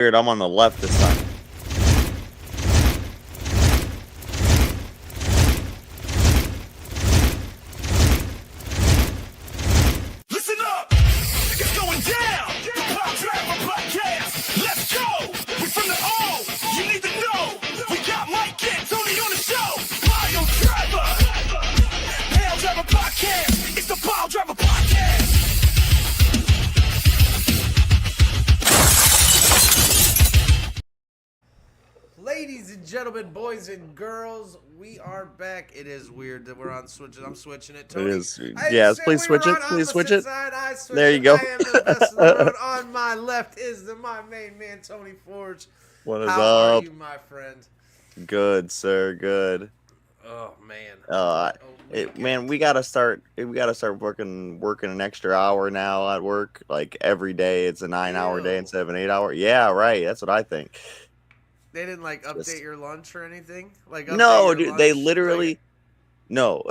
Weird, I'm on the left this time. Listen up! It's going down! The Piledriver podcast! Let's go! We're from the O! You need to know! We got Mike and Tony on the show! Piledriver! Piledriver podcast! It's the Piledriver podcast! Ladies and gentlemen, boys and girls, we are back. It is weird that we're on switching. I'm switching it. Tony. It is. Yes, please switch it. Please switch it. There you I go. am the best of the road. On my left is my main man, Tony Forge. What is How up? are you, my friend? Good, sir. Good. Oh man. Man, we gotta start. We gotta start working an extra hour now at work. Like every day, it's a 9-hour day Ew. instead of an 8-hour. Yeah, right. That's what I think. They didn't like update your lunch or anything. Like No, update your dude. lunch? They literally. No,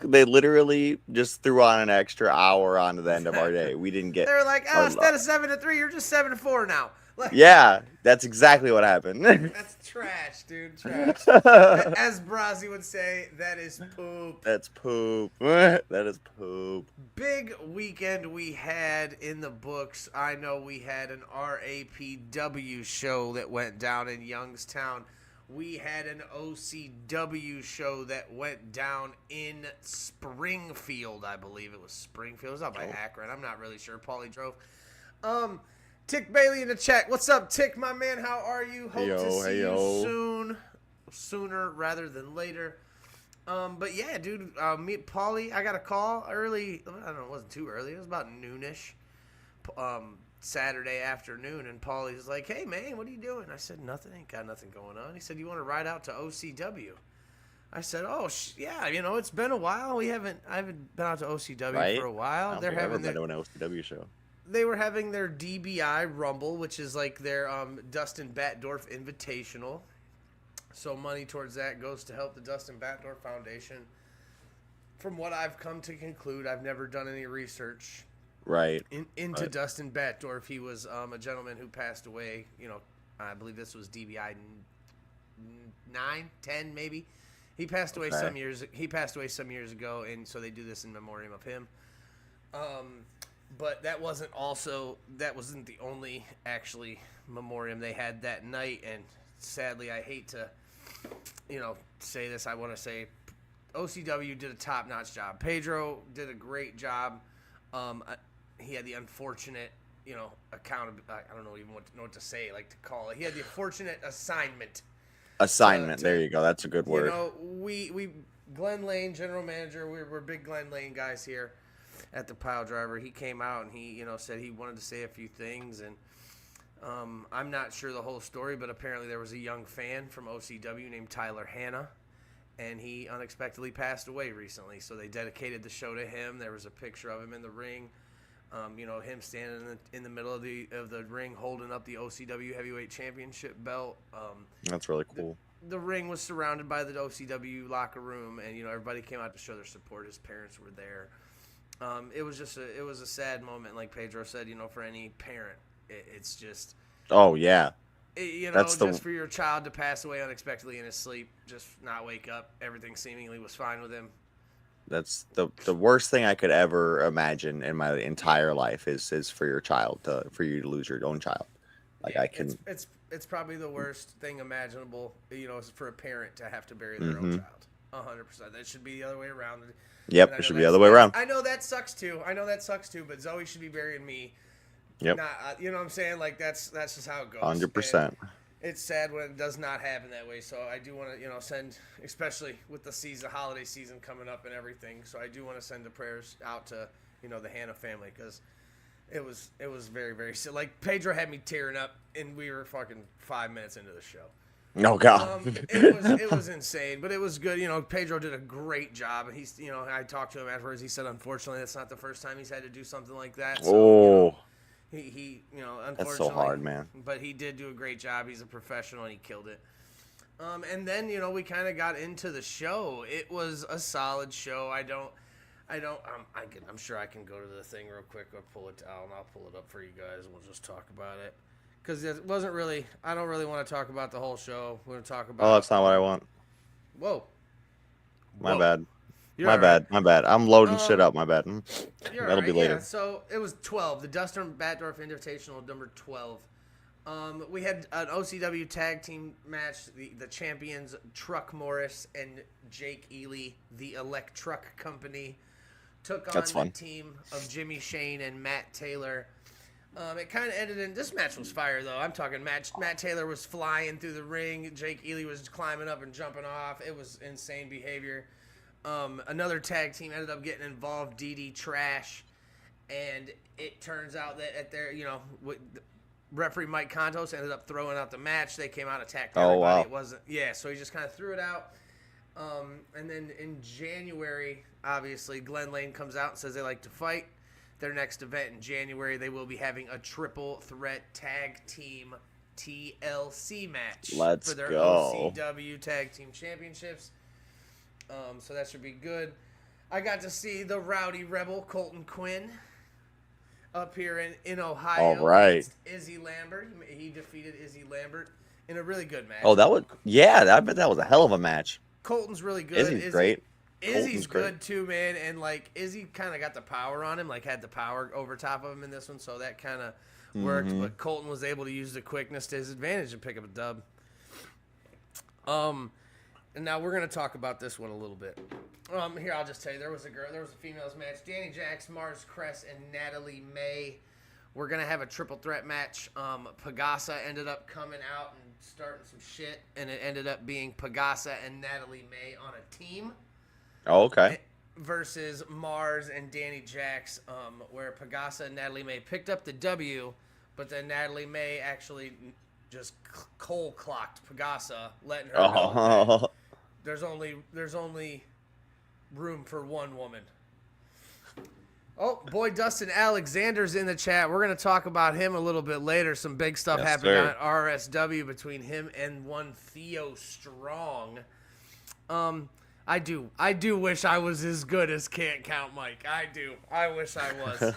they literally just threw on an extra hour onto the end of our day. We didn't get. They were like, our instead of 7 to 3, you're just 7 to 4 now. Like, Yeah, that's exactly what happened. that's trash, dude. Trash. As Brazzi would say, that is poop. That's poop. That is poop. Big weekend we had in the books. I know we had an RAPW show that went down in Youngstown. We had an OCW show that went down in Springfield, I believe it was Springfield. It was out by Akron. I'm not really sure. Paulie drove. Tick Bailey in the chat. What's up, Tick, my man? How are you? Hope to see you soon. Sooner rather than later. But yeah, dude, me, Paulie, I got a call early. I don't know, it wasn't too early. It was about noonish, Saturday afternoon. And Paulie's like, "Hey, man, what are you doing?" I said, "Nothing. Ain't got nothing going on." He said, "You want to ride out to OCW?" I said, "Oh, yeah. You know, it's been a while. I haven't been out to OCW for a while. I don't They're think I've having ever been to an OCW show. They were having their DBI Rumble, which is like their Dustin Batdorf Invitational. So money towards that goes to help the Dustin Batdorf Foundation. From what I've come to conclude, I've never done any research into Dustin Batdorf. He was a gentleman who passed away. You know, I believe this was DBI 9, 10 maybe. He passed away some years. He passed away some years ago, and so they do this in memoriam of him. But that wasn't the only actually memoriam they had that night. And sadly, I hate to, say this. I want to say OCW did a top-notch job. Pedro did a great job. He had the unfortunate, account. I don't know even what to say, like to call it. He had the unfortunate assignment. There you go. That's a good word. We Glenn Lane, general manager. We're big Glenn Lane guys here at the Piledriver. He came out and he, said he wanted to say a few things, and I'm not sure the whole story, but apparently there was a young fan from OCW named Tyler Hanna, and he unexpectedly passed away recently. So they dedicated the show to him. There was a picture of him in the ring. Him standing in the middle of the ring, holding up the OCW Heavyweight Championship belt. That's really cool. The ring was surrounded by the OCW locker room, and everybody came out to show their support. His parents were there. It was a sad moment, like Pedro said. For any parent, it's just. Oh yeah. Just for your child to pass away unexpectedly in his sleep, just not wake up. Everything seemingly was fine with him. That's the worst thing I could ever imagine in my entire life is for your child for you to lose your own child. Like yeah, I can. It's probably the worst thing imaginable. For a parent to have to bury their own child. 100%. That should be the other way around. Yep, it should be the other way around. I know that sucks too. But Zoe should be burying me. Yep. Not, you know what I'm saying? Like that's just how it goes. 100%. It's sad when it does not happen that way. So I do want to, send, especially with the holiday season coming up and everything. So I do want to send the prayers out to, the Hanna family, because it was very, very sad. Like Pedro had me tearing up, and we were fucking 5 minutes into the show. Oh God. It was insane, but it was good. Pedro did a great job, and he's, I talked to him afterwards. He said, unfortunately, that's not the first time he's had to do something like that. So, he unfortunately, that's so hard, man. But he did do a great job. He's a professional, and he killed it. And then we kind of got into the show. It was a solid show. I'm sure I can go to the thing real quick. I'll pull it out, and I'll pull it up for you guys, and we'll just talk about it. because it wasn't really. I don't really want to talk about the whole show. We're going to talk Oh, about. that's not what I want. Whoa. My Whoa. bad. You're My all bad. right. My bad. I'm loading shit up. My bad. You're That'll all be right, later. Yeah, so it was 12. The Dustin Batdorf Invitational, number 12. We had an OCW tag team match. The champions, Truck Morris and Jake Ely, the Electruck Company, took on That's fun. the team of Jimmy Shane and Matt Taylor. It kind of ended in, this match was fire, though. I'm talking Matt Taylor was flying through the ring. Jake Ely was climbing up and jumping off. It was insane behavior. Another tag team ended up getting involved, DD Trash. And it turns out that at their, referee Mike Contos ended up throwing out the match. They came out, attacked everybody. Oh, wow. It wasn't, so he just kind of threw it out. And then in January, obviously, Glenn Lane comes out and says they like to fight. Their next event in January, they will be having a triple threat tag team TLC match Let's for their go. OCW Tag Team Championships. So that should be good. I got to see the Rowdy Rebel, Colton Quinn, up here in Ohio. All right. Against Izzy Lambert. He defeated Izzy Lambert in a really good match. Oh, I bet that was a hell of a match. Colton's really good. Izzy's great. Izzy's Colton's great. good too, man. And like Izzy kind of got the power on him, like had the power over top of him in this one, so that kind of worked. But Colton was able to use the quickness to his advantage and pick up a dub. And now we're gonna talk about this one a little bit. Here I'll just tell you, there was a females match. Danny Jax, Mars Cress, and Natalie May. We're gonna have a triple threat match. Pagasa ended up coming out and starting some shit, and it ended up being Pagasa and Natalie May on a team. Oh, okay. Versus Mars and Danny Jax, where Pagasa and Natalie May picked up the W, but then Natalie May actually just cold clocked Pagasa, letting her know that there's only room for one woman. Oh, boy, Dustin Alexander's in the chat. We're going to talk about him a little bit later. Some big stuff happened sir. on RSW between him and one Theo Strong. I do wish I was as good as Can't Count Mike. I do. I wish I was.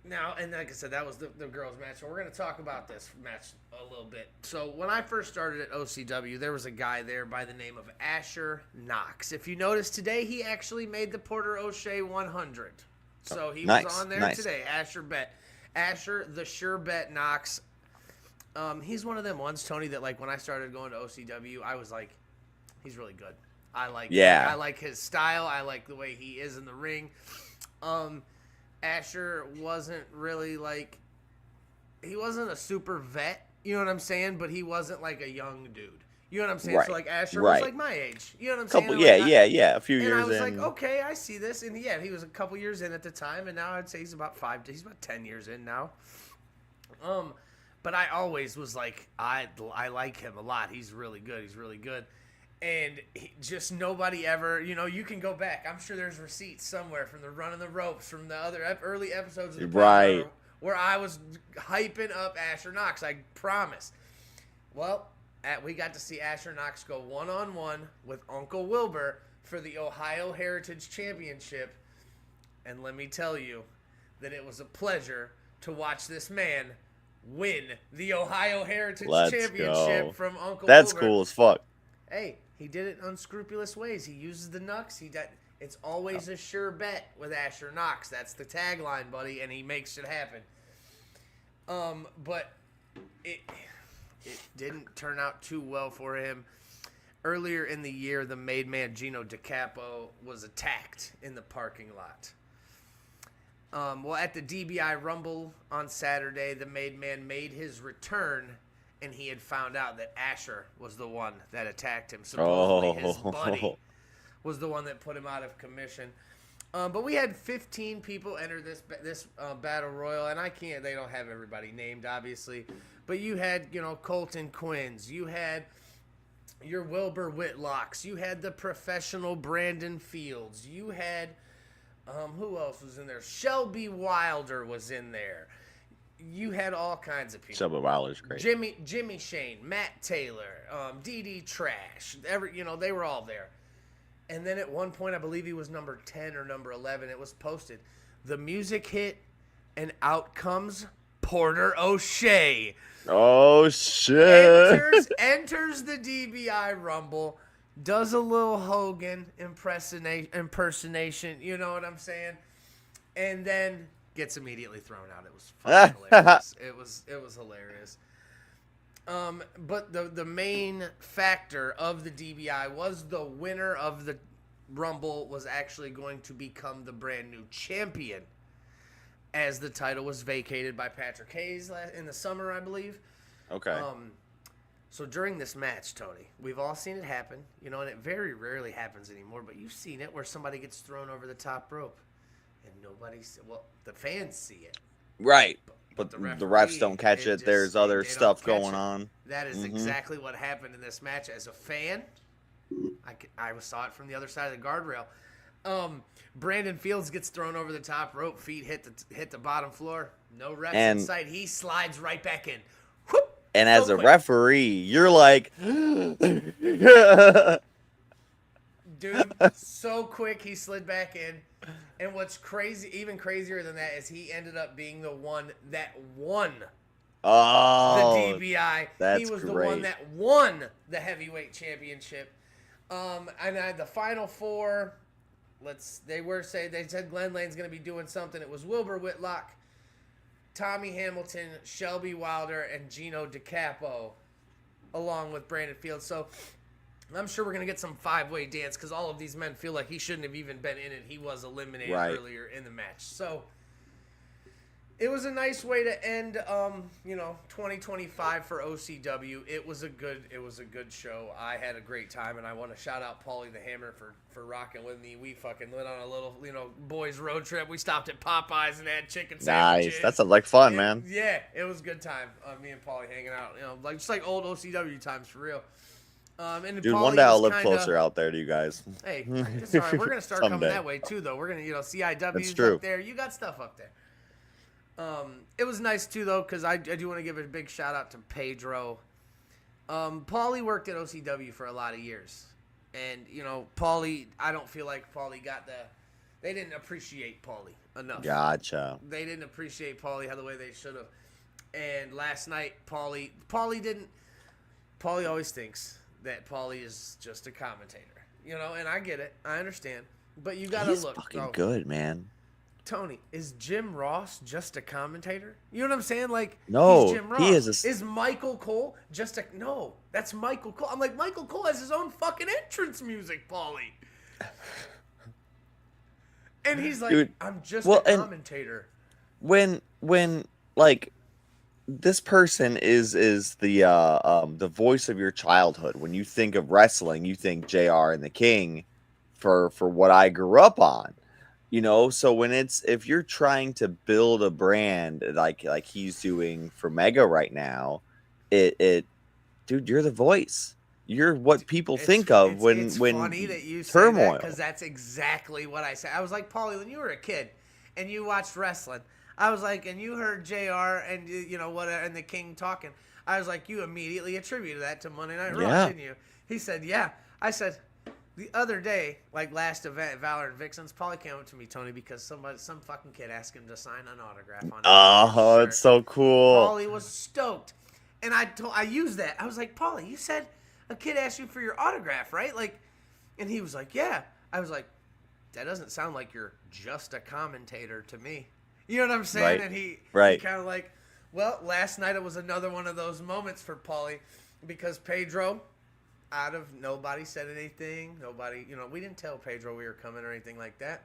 Now, and like I said, that was the girls' match. And we're going to talk about this match a little bit. So when I first started at OCW, there was a guy there by the name of Asher Knox. If you notice today, he actually made the Porter O'Shea 100. So he was on there today. Asher the Sure Bet Knox. He's one of them ones, Tony, that like when I started going to OCW, I was like, he's really good. I like his style. I like the way he is in the ring. Asher wasn't really like, he wasn't a super vet, you know what I'm saying? But he wasn't like a young dude. You know what I'm saying? Right. So like Asher was like my age. You know what I'm saying? A few years in. And I was like, okay, I see this. And yeah, he was a couple years in at the time, and now I'd say he's about 10 years in now. But I always was like, I like him a lot. He's really good. And just nobody ever, you can go back. I'm sure there's receipts somewhere from the Running the Ropes, from the other early episodes of the Right. where I was hyping up Asher Knox. I promise. Well, we got to see Asher Knox go one-on-one with Uncle Wilbur for the Ohio Heritage Championship. And let me tell you that it was a pleasure to watch this man win the Ohio Heritage Championship from Uncle Wilbur. That's cool as fuck. Hey, he did it in unscrupulous ways. He uses the knucks. It's always a sure bet with Asher Knox. That's the tagline, buddy, and he makes it happen. But it didn't turn out too well for him. Earlier in the year, the made man Gino DiCapo was attacked in the parking lot. Well, at the DBI Rumble on Saturday, the made man made his return, and he had found out that Asher was the one that attacked him. Supposedly his buddy was the one that put him out of commission. But we had 15 people enter this battle royal, and they don't have everybody named, obviously. But you had, Colton Quinns. You had your Wilbur Whitlocks. You had the professional Brandon Fields. You had, who else was in there? Shelby Wilder was in there. You had all kinds of people. Shelby Wilder's great. Jimmy Shane, Matt Taylor, DD Trash. They were all there. And then at one point, I believe he was number 10 or number 11. It was posted. The music hit, and out comes Porter O'Shea. Oh shit! Enters the DBI Rumble, does a little Hogan impersonation, you know what I'm saying? And then gets immediately thrown out. It was fucking hilarious. It was hilarious. But the main factor of the DBI was the winner of the Rumble was actually going to become the brand new champion, as the title was vacated by Patrick Hayes in the summer, I believe. Okay. So during this match, Tony, we've all seen it happen, you know, and it very rarely happens anymore, but you've seen it where somebody gets thrown over the top rope and the fans see it. Right. But the refs don't catch it. There's other stuff going on. That is exactly what happened in this match. As a fan, I saw it from the other side of the guardrail. Brandon Fields gets thrown over the top rope. Feet hit the bottom floor. No refs in sight. He slides right back in. Whoop, and as a referee, you're like... Dude, so quick he slid back in. And what's crazy, even crazier than that, is he ended up being the one that won the DBI. That's he was great. the one that won the heavyweight championship. And the final four, they said Glenn Lane's going to be doing something. It was Wilbur Whitlock, Tommy Hamilton, Shelby Wilder, and Gino DiCapo, along with Brandon Fields. So I'm sure we're going to get some five-way dance because all of these men feel like he shouldn't have even been in it. He was eliminated earlier in the match. So it was a nice way to end 2025 for OCW. It was a good show. I had a great time, and I want to shout out Paulie the Hammer for rocking with me. We fucking went on a little, boys road trip. We stopped at Popeyes and had chicken sandwiches. Nice. That sounds like fun, man. Yeah, it was a good time. Me and Paulie hanging out, just like old OCW times for real. And Dude, Paulie one day I'll live kinda closer out there to you guys. Hey, it's all right. We're gonna start coming Someday. that way too, though. We're gonna, CIW's true. up there. You got stuff up there. It was nice too, though, because I do want to give a big shout out to Pedro. Paulie worked at OCW for a lot of years, and Paulie. I don't feel like Paulie they didn't appreciate Paulie enough. Gotcha. They didn't appreciate Paulie the way they should have. And last night, Paulie always thinks that Paulie is just a commentator, and I get it. I understand. But you got to look. He's fucking good, man. Tony, is Jim Ross just a commentator? You know what I'm saying? Like, no, he's Jim Ross. He is Is Michael Cole just a... No, that's Michael Cole. I'm like, Michael Cole has his own fucking entrance music, Paulie. And he's like, Dude, I'm just a commentator. When like... This person is the voice of your childhood. When you think of wrestling, you think JR and the King for what I grew up on. So if you're trying to build a brand like he's doing for Mega right now, dude, you're the voice. You're what people think of when funny that you say turmoil. Because that's exactly what I said. I was like, Paulie, when you were a kid and you watched wrestling, I was like, and you heard JR and and the King talking. I was like, you immediately attributed that to Monday Night Raw, didn't you? He said, yeah. I said, the other day, like last event, Valor and Vixens, Paulie came up to me, Tony, because some fucking kid asked him to sign an autograph on Oh, it's so cool. Paulie was stoked, and I used that. I was like, Paulie, you said a kid asked you for your autograph, right? Like, and he was like, yeah. I was like, that doesn't sound like you're just a commentator to me. You know what I'm saying? Right. And he right. kind of like, well, last night it was another one of those moments for Paulie because Pedro, nobody said anything. Nobody, we didn't tell Pedro we were coming or anything like that.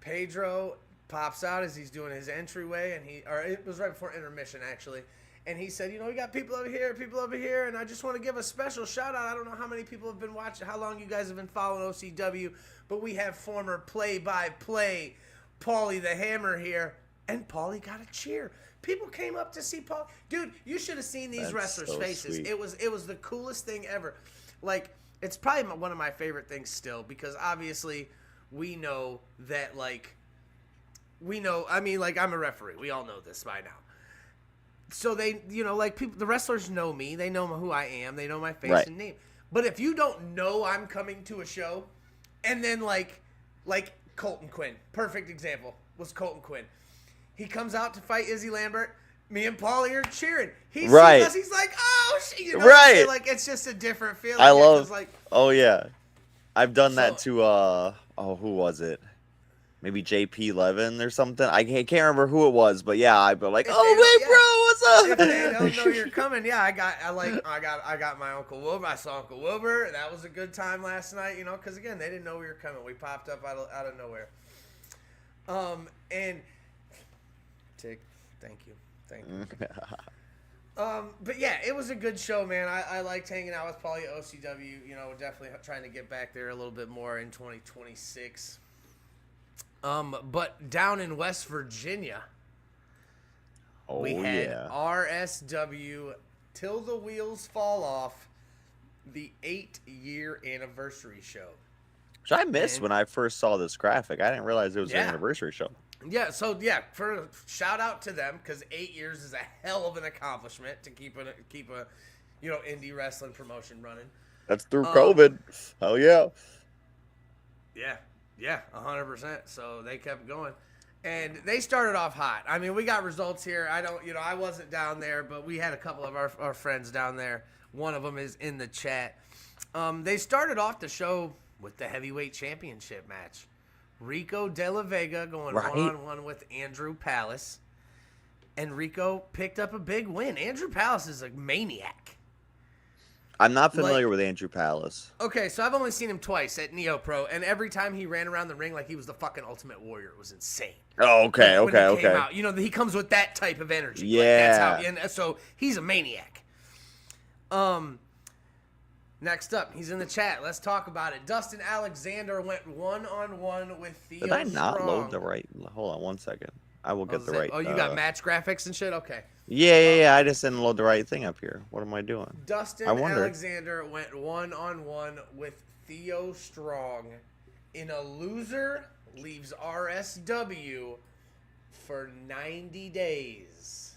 Pedro pops out as he's doing his entryway, it was right before intermission actually. And he said, we got people over here, and I just want to give a special shout out. I don't know how many people have been watching, how long you guys have been following OCW, but we have former play-by-play Paulie the Hammer here, and Paulie got a cheer. People came up to see Paul. Dude, you should have seen these wrestlers' faces. Sweet. It was the coolest thing ever. Like, it's probably one of my favorite things still, because obviously we know that, I'm a referee. We all know this by now. So they, people, the wrestlers know me. They know who I am. They know my face and name. But if you don't know I'm coming to a show, and then like Colton Quinn, perfect example was Colton Quinn. He comes out to fight Izzy Lambert. Me and Paulie are cheering. He Right. sees us. He's like, oh, shit. You know Right. Like, it's just a different feeling. I Yeah, love. 'cause, like, Oh yeah, I've done that So- to. Who was it? Maybe JP Levin or something. I can't remember who it was, but yeah, I've been like, If oh wait, if they bro, don't what's know up? you're coming, yeah, I got my Uncle Wilbur. I saw Uncle Wilbur. That was a good time last night, you know, because again, they didn't know we were coming. We popped up out of nowhere. And Tick, thank you. But yeah, it was a good show, man. I liked hanging out with Paulie at OCW. You know, definitely trying to get back there a little bit more in 2026. But down in West Virginia, Oh we had yeah. RSW Till the Wheels Fall Off, the 8-year anniversary show. Which I missed And- when I first saw this graphic. I didn't realize it was an Yeah. anniversary show. Yeah, so yeah, for shout out to them because 8 years is a hell of an accomplishment to keep a indie wrestling promotion running. That's through COVID. Hell yeah. Yeah, 100%. So they kept going, and they started off hot. I mean, we got results here. I wasn't down there, but we had a couple of our friends down there. One of them is in the chat. They started off the show with the heavyweight championship match. Rico De La Vega going Right. one-on-one with Andrew Palace. And Rico picked up a big win. Andrew Palace is a maniac. I'm not familiar with Andrew Palace. Okay, so I've only seen him twice at Neo Pro, and every time he ran around the ring like he was the fucking Ultimate Warrior. It was insane. Oh, okay, When he okay, came okay. out. You know, he comes with that type of energy. Yeah. Like, that's how, and so he's a maniac. Next up, he's in the chat. Let's talk about it. Dustin Alexander went one-on-one with Theo Did I not Strong. load the right? Hold on 1 second. I will get the right. Oh, you got match graphics and shit? Okay. Yeah. I just didn't load the right thing up here. What am I doing? Dustin I wonder. Alexander went one-on-one with Theo Strong in a loser leaves RSW for 90 days.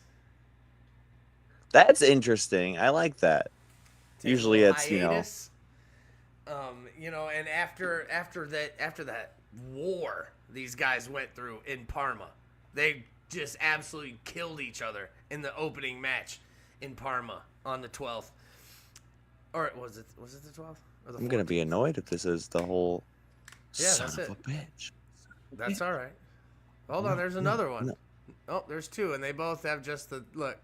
That's interesting. I like that. Take Usually a it's, hiatus. And after that war these guys went through in Parma, they just absolutely killed each other in the opening match in Parma on the 12th. Or was it the 12th? Or the I'm gonna 14th? be annoyed if this is the whole. Yeah, son that's of it. a bitch. That's all right. Hold on, there's another one. Oh, there's two, and they both have just the look.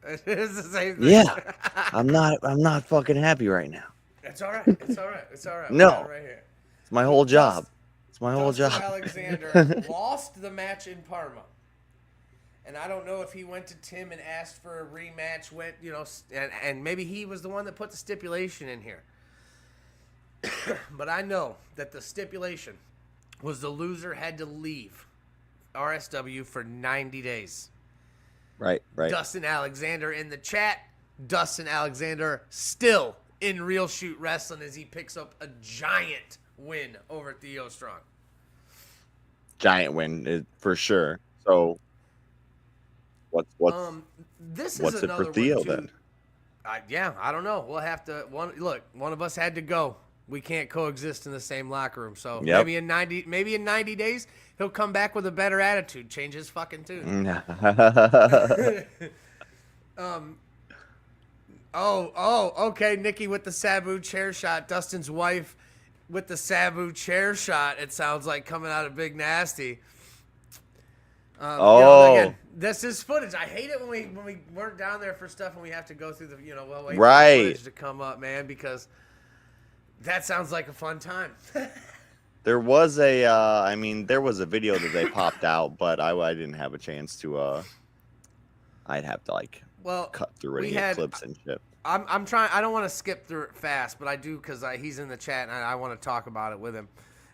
It's the same thing. Yeah, I'm not fucking happy right now. It's all right. It's all right. It's all right. No. We got it right here. It's my whole job. It's my whole Dustin job. Alexander lost the match in Parma. And I don't know if he went to Tim and asked for a rematch, and maybe he was the one that put the stipulation in here. But I know that the stipulation was the loser had to leave RSW for 90 days. Right. Dustin Alexander in the chat. Dustin Alexander still in Real Shoot Wrestling as he picks up a giant win over Theo Strong. Giant win for sure. So, what's This is what's it another for Theo one too. then? I don't know. We'll have to one of us had to go. We can't coexist in the same locker room. So Yep. maybe in 90 days he'll come back with a better attitude, change his fucking tune. Okay, Nikki with the Sabu chair shot. Dustin's wife with the Sabu chair shot. It sounds like coming out of Big Nasty. Again, this is footage. I hate it when we weren't down there for stuff and we have to go through the wait for the footage to come up, man, because that sounds like a fun time. There was there was a video that they popped out, but I didn't have a chance to. I'd have to cut through any clips and shit. I'm trying. I don't want to skip through it fast, but I do because he's in the chat and I want to talk about it with him.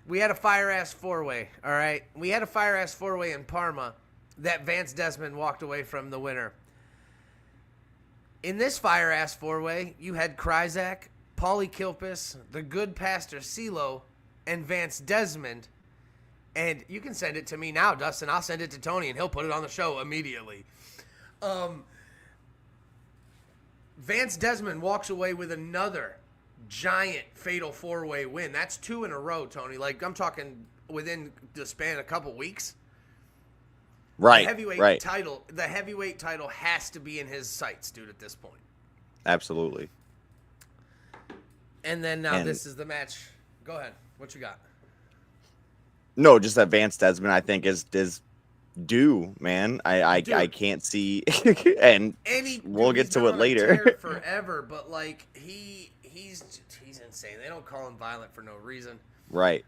We had a fire-ass four-way, all right? We had a fire-ass four-way in Parma that Vance Desmond walked away from the winner. In this fire-ass four-way, you had Kryzak, Paulie Kilpis, the good Pastor CeeLo, and Vance Desmond. And you can send it to me now, Dustin. I'll send it to Tony, and he'll put it on the show immediately. Vance Desmond walks away with another giant fatal four-way win. That's 2 in a row, Tony. I'm talking within the span of a couple weeks. Right. The heavyweight title has to be in his sights, dude, at this point. Absolutely. And then now this is the match. Go ahead. What you got? No, just that Vance Desmond, I think, is due, man. I can't see, and we'll get to it later. Forever, but like he's insane. They don't call him violent for no reason. Right.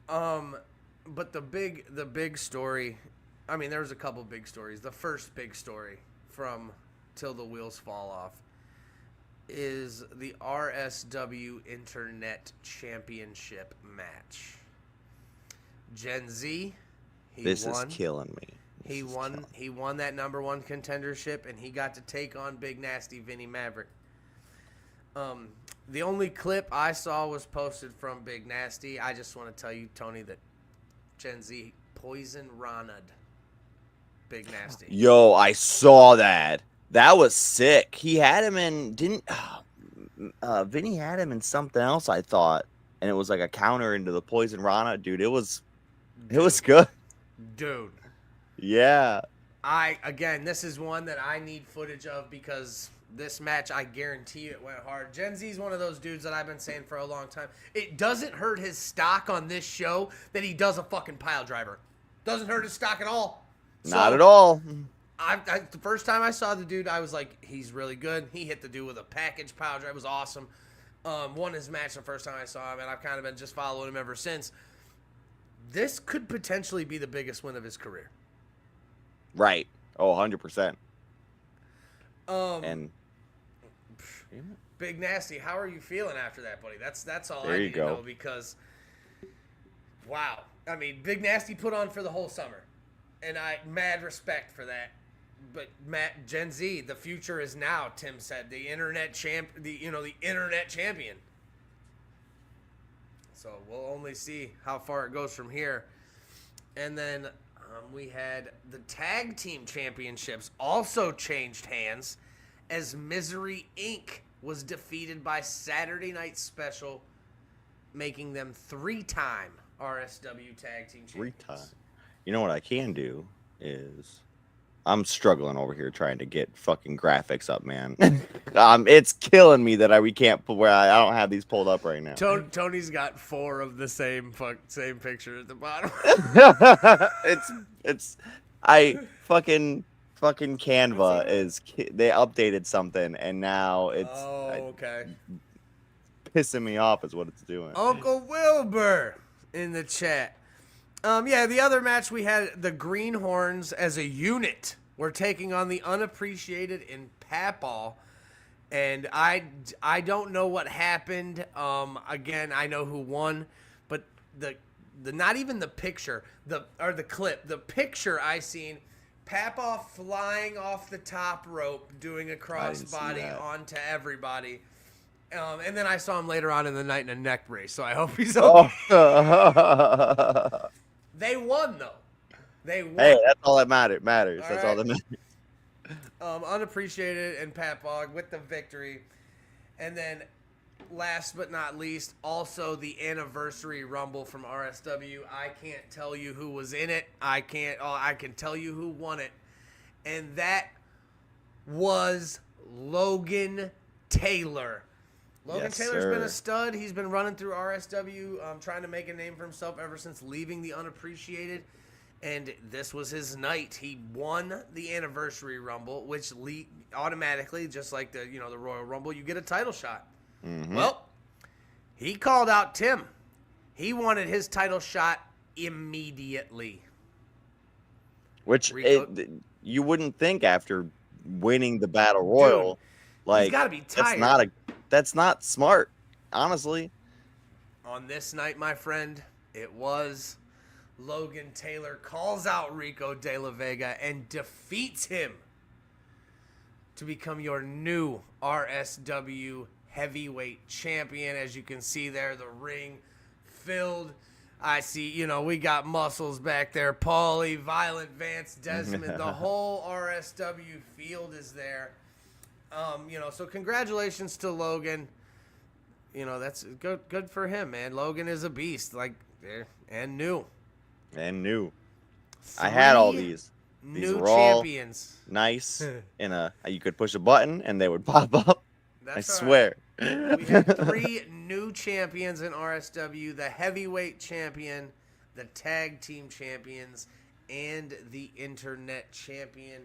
But the big story. I mean, there was a couple big stories. The first big story from Till the Wheels Fall Off is the RSW Internet Championship match. Gen Z, This is killing me. He won that number one contendership, and he got to take on Big Nasty Vinny Maverick. The only clip I saw was posted from Big Nasty. I just want to tell you, Tony, that Gen Z poison Ronald Big Nasty. Yo, I saw that. That was sick. He had him in Vinny had him in something else, I thought, and it was like a counter into the poison Rana, dude. It was good, dude. Yeah. This is one that I need footage of because this match, I guarantee you, it went hard. Gen Z is one of those dudes that I've been saying for a long time. It doesn't hurt his stock on this show that he does a fucking pile driver. Doesn't hurt his stock at all. Not at all. The first time I saw the dude, I was like, he's really good. He hit the dude with a package pile driver. It was awesome. Won his match the first time I saw him, and I've kind of been just following him ever since. This could potentially be the biggest win of his career. Right. Oh, 100%. And Big Nasty, how are you feeling after that, buddy? That's all I need to know because, wow. I mean, Big Nasty put on for the whole summer, and I mad respect for that. But Gen Z, the future is now. Tim said the internet internet champion. So we'll only see how far it goes from here. And then we had the tag team championships also changed hands as Misery Inc. was defeated by Saturday Night Special, making them 3-time RSW tag team champions. 3 times. You know what I can do is I'm struggling over here trying to get fucking graphics up, man. It's killing me that we can't put where I don't have these pulled up right now. Tony's got 4 of the same picture at the bottom. fucking Canva they updated something and now it's okay. Pissing me off is what it's doing. Uncle Wilbur in the chat. The other match we had the Greenhorns as a unit. We're taking on the Unappreciated in Papal. And I don't know what happened. Again, I know who won, but the not even the picture, the clip. The picture I seen, Papal flying off the top rope, doing a crossbody onto everybody. And then I saw him later on in the night in a neck brace, so I hope he's okay. They won, though. They won. Hey, that's all that matters. That's all that matters. Unappreciated and Pat Bog with the victory. And then, last but not least, also the Anniversary Rumble from RSW. I can't tell you who was in it. I can tell you who won it. And that was Logan Taylor. Logan Taylor's been a stud. He's been running through RSW, trying to make a name for himself ever since leaving the Unappreciated. And this was his night. He won the Anniversary Rumble, which automatically, just like the Royal Rumble, you get a title shot. Mm-hmm. Well, he called out Tim. He wanted his title shot immediately. Which you wouldn't think after winning the Battle Royal. Dude, like, he's got to be tired. That's not smart, honestly. On this night, my friend, it was Logan Taylor calls out Rico De La Vega and defeats him to become your new RSW heavyweight champion. As you can see there, the ring filled. I see, we got muscles back there. Paulie, Violent, Vance, Desmond, the whole RSW field is there. So congratulations to Logan. That's good for him, man. Logan is a beast, and new. I had all these. These New were all champions. nice. You could push a button and they would pop up. I That's all swear. right. We had 3 new champions in RSW: the heavyweight champion, the tag team champions, and the internet champion.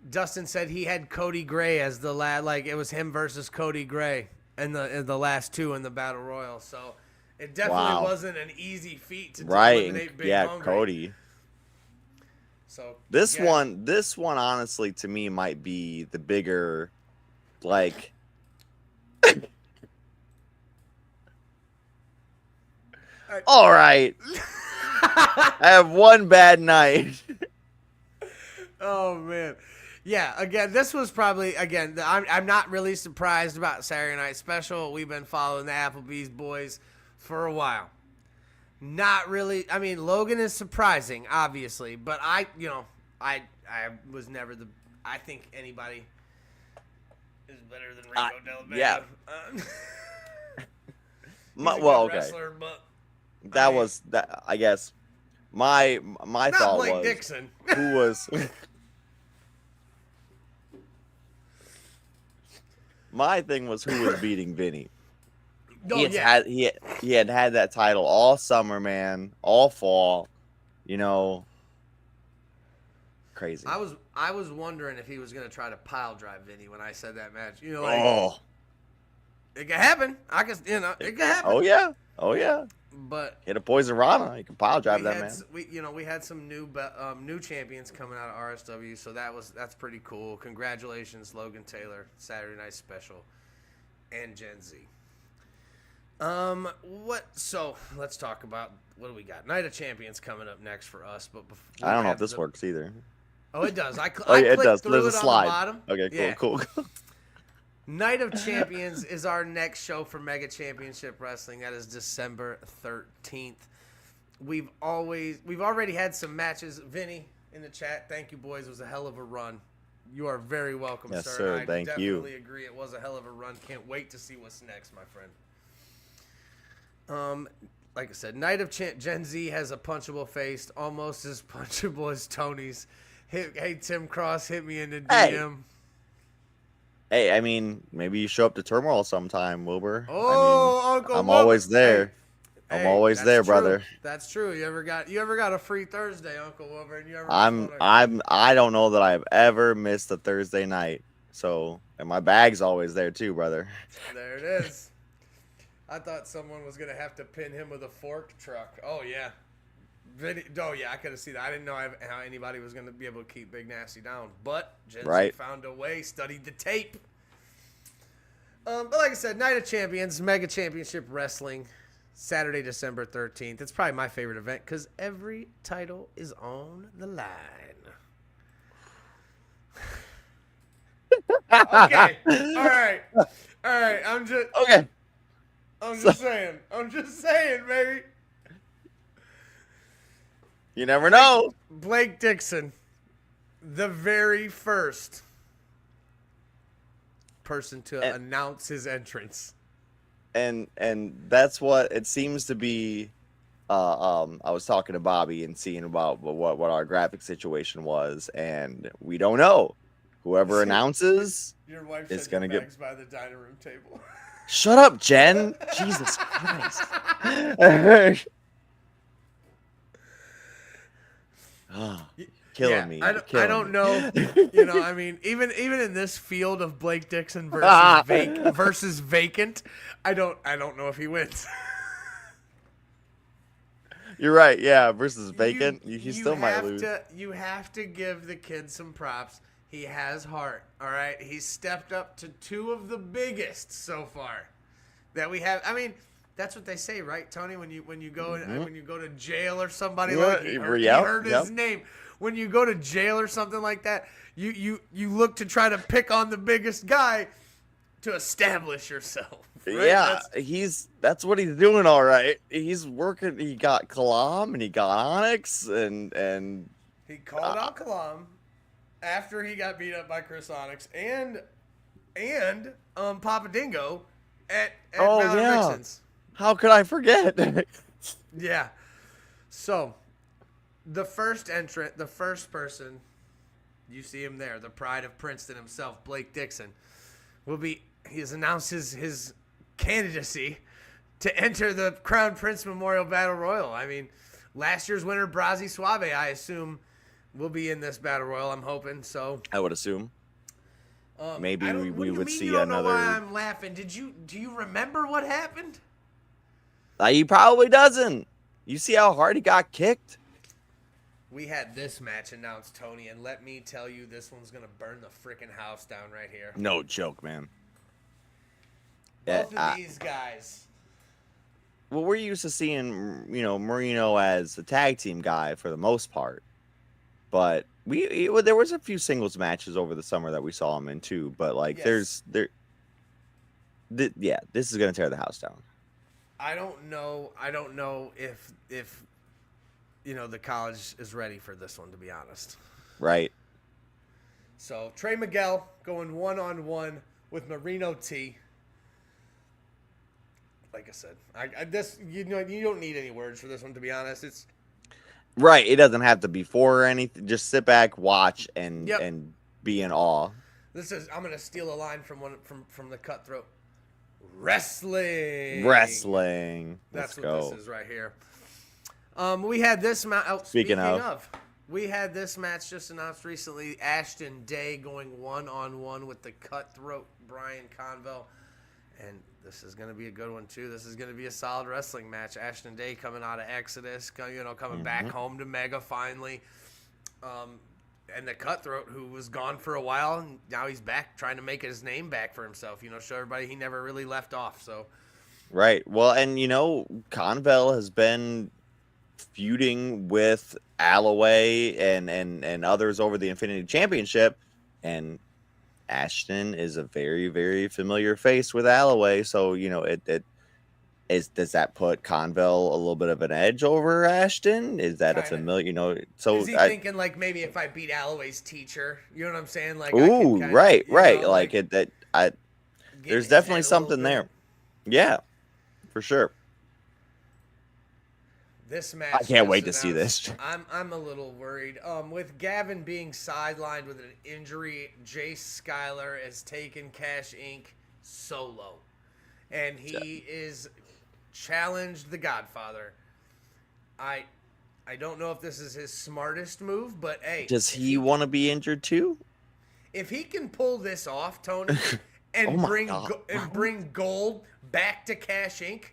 Dustin said he had Cody Gray as the lad, like it was him versus Cody Gray in the last 2 in the battle royal. So it definitely wasn't an easy feat to eliminate Big Hungry. Cody. So this one honestly to me might be the bigger, like. All right. I have one bad night. Oh man. Yeah, again, this was probably, I'm not really surprised about Saturday Night Special. We've been following the Applebee's boys for a while. Not really, I mean, Logan is surprising, obviously, but I was never I think anybody is better than Rico Del Vega. Yeah. He's a good okay. wrestler, but That was, I guess, my thought Blake was, Dixon. who was... My thing was who was beating Vinny. He had that title all summer, man, all fall, crazy. I was wondering if he was gonna try to pile drive Vinny when I said that match. It could happen. It could happen. Oh yeah. But hit a poison rana. You can pile drive that man. We had some new champions coming out of RSW, so that's pretty cool. Congratulations, Logan Taylor, Saturday Night Special, and Gen Z. So let's talk about what do we got? Night of Champions coming up next for us, but before I don't know if this works either. Oh, it does. I it does. Through There's it a slide. On the bottom. Okay, cool. Night of Champions is our next show for Mega Championship Wrestling. That is December 13th. We've already had some matches. Vinny in the chat, thank you, boys. It was a hell of a run. You are very welcome, yes, sir. sir. I Thank you. definitely agree. It was a hell of a run. Can't wait to see what's next, my friend. Like I said, Night of Gen Z has a punchable face, almost as punchable as Tony's. Hey, Tim Cross, hit me in the DM. Hey, I mean, maybe you show up to Turmoil sometime, Wilbur. Uncle I'm Wilbur. always there. I'm always there, true. brother. That's true. You ever got a free Thursday, Uncle Wilbur? And I don't know that I've ever missed a Thursday night. So, and my bag's always there too, brother. There it is. I thought someone was gonna have to pin him with a fork truck. Oh yeah. I could have seen that. I didn't know how anybody was going to be able to keep Big Nasty down. But Gen Z found a way, studied the tape. But like I said, Night of Champions, Mega Championship Wrestling, Saturday, December 13th. It's probably my favorite event because every title is on the line. Okay. All right. I'm just saying, baby. You never know. Blake Dixon, the very first person to announce his entrance. And that's what it seems to be. I was talking to Bobby and seeing about what our graphic situation was, and we don't know. Whoever announces your wife is said going to get bags by the dining room table. Shut up, Jen. Jesus Christ. Killing me. I don't know. I mean, even in this field of Blake Dixon versus vacant, I don't know if he wins. You're right. Yeah, versus vacant, he still might lose. You have to give the kid some props. He has heart. All right, he's stepped up to 2 of the biggest so far that we have. I mean, that's what they say, right, Tony? When you go when you go to jail or somebody he heard his name. When you go to jail or something like that, you look to try to pick on the biggest guy to establish yourself. Right? Yeah, that's what he's doing. All right, he's working. He got Kalam and he got Onyx and he called out Kalam after he got beat up by Chris Onyx and Papa Dingo at Mount Vixens. How could I forget? Yeah. So, The first entrant, the first person, you see him there, the pride of Princeton himself, Blake Dixon, he has announced his candidacy to enter the Crown Prince Memorial Battle Royal. I mean, last year's winner, Brazzi Suave, I assume, will be in this Battle Royal. I'm hoping so. I would assume. Maybe we would see you don't another. Know why I'm laughing? Do you remember what happened? He probably doesn't. You see how hard he got kicked? We had this match announced, Tony, and let me tell you, this one's gonna burn the freaking house down right here. No joke, man. Both of these guys. Well, we're used to seeing, Marino as the tag team guy for the most part, but there was a few singles matches over the summer that we saw him in too. But yes. This is gonna tear the house down. I don't know if the college is ready for this one, to be honest. Right. So Trey Miguel going 1-on-1 with Marino T. Like I said, you don't need any words for this one, to be honest. It's right. It doesn't have to be for or anything. Just sit back, watch, and be in awe. I'm gonna steal a line from the Cutthroat. Wrestling. That's what this is right here. We had this match. Speaking of, we had this match just announced recently. Ashton Day going 1-on-1 with the Cutthroat Brian Conville, and this is going to be a good one too. This is going to be a solid wrestling match. Ashton Day coming out of Exodus, coming back home to Mega finally, and the Cutthroat, who was gone for a while, and now he's back trying to make his name back for himself. Show everybody he never really left off. So, right. Well, and Conville has been feuding with Alloway and others over the Infinity Championship, and Ashton is a very, very familiar face with Alloway. So does that put Conville a little bit of an edge over Ashton? Is that a familiar? So is he thinking maybe if I beat Alloway's teacher, you know what I'm saying? Right. There's definitely something there. Yeah, for sure. This match. I can't wait to see this. I'm a little worried. With Gavin being sidelined with an injury, Jace Schuyler has taken Cash Inc. solo, and he is challenged the Godfather. I don't know if this is his smartest move, but hey, does he want to be injured too? If he can pull this off, Tony, and bring gold back to Cash Inc.